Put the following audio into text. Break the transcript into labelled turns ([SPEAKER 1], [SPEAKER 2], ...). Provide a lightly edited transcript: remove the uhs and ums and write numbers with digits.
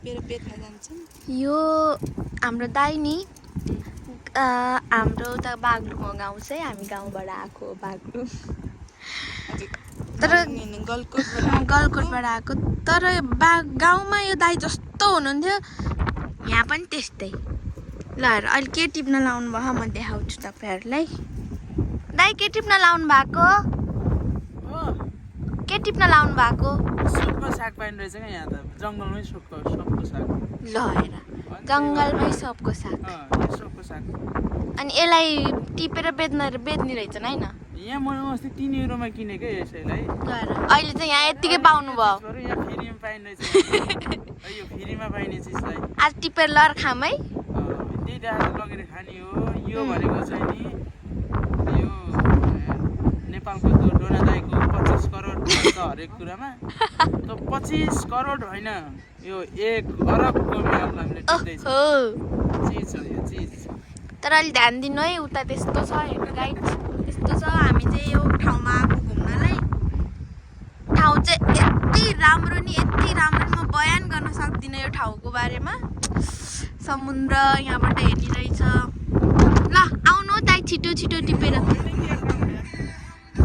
[SPEAKER 1] टिपेर बेच्न जान्छन्।
[SPEAKER 2] यो हाम्रो दाइ नि हाम्रो त बागलुङको गाउँ चाहिँ हामी गाउँबाट आएको बागलुङ तर गलकोटबाट आएको तर गाउँमा यो दाइ जस्तो हुनुहुन्थ्यो यहाँ पनि त्यस्तै। ल हेर अहिले के टिप्न लाउनु भयो म देखाउँछु तपाईँहरूलाई। दाइ के टिप्न लाउनु भएको? के टिप्न लाउनु भएको?
[SPEAKER 3] सुटको साग पाइने रहेछ क्या यहाँ त जङ्गलमै सबको साग।
[SPEAKER 2] ल हेर जङ्गलमै सबको साग।
[SPEAKER 3] सबको साग।
[SPEAKER 2] अनि यसलाई टिपेर बेच्ने रहेछन् होइन?
[SPEAKER 3] यहाँ मैले अस्ति 3 युरोमा किनेकै यसैलाई।
[SPEAKER 2] अहिले चाहिँ यहाँ यत्तिकै पाउनु भयो।
[SPEAKER 3] यहाँ फ्रीमा पाइने रहेछ। यो फ्रीमा पाइने चिजलाई
[SPEAKER 2] आज टिपेर लर खाम है।
[SPEAKER 3] त्यही दाएर लगेर खाने हो। यो भनेको चाहिँ नि यो नेपालको डोना दाइको 25 करोड भन्छ हरेक कुरामा। त 25 करोड होइन यो 1 अरबको माल हामीले टिप्दैछ। चिज हो यो चिज।
[SPEAKER 2] तर अलि ध्यान दिनु है उता त्यस्तो छ हेर्नु गाइड त्यस्तो छ। हामी चाहिँ यो ठाउँमा आएको घुम्नलाई। ठाउँ चाहिँ यति राम्रो नि म बयान गर्न सक्दिनँ यो ठाउँको बारेमा। समुद्र यहाँबाट हेर्ने रहेछ। ल आउनु दाइ छिटो टिपेर।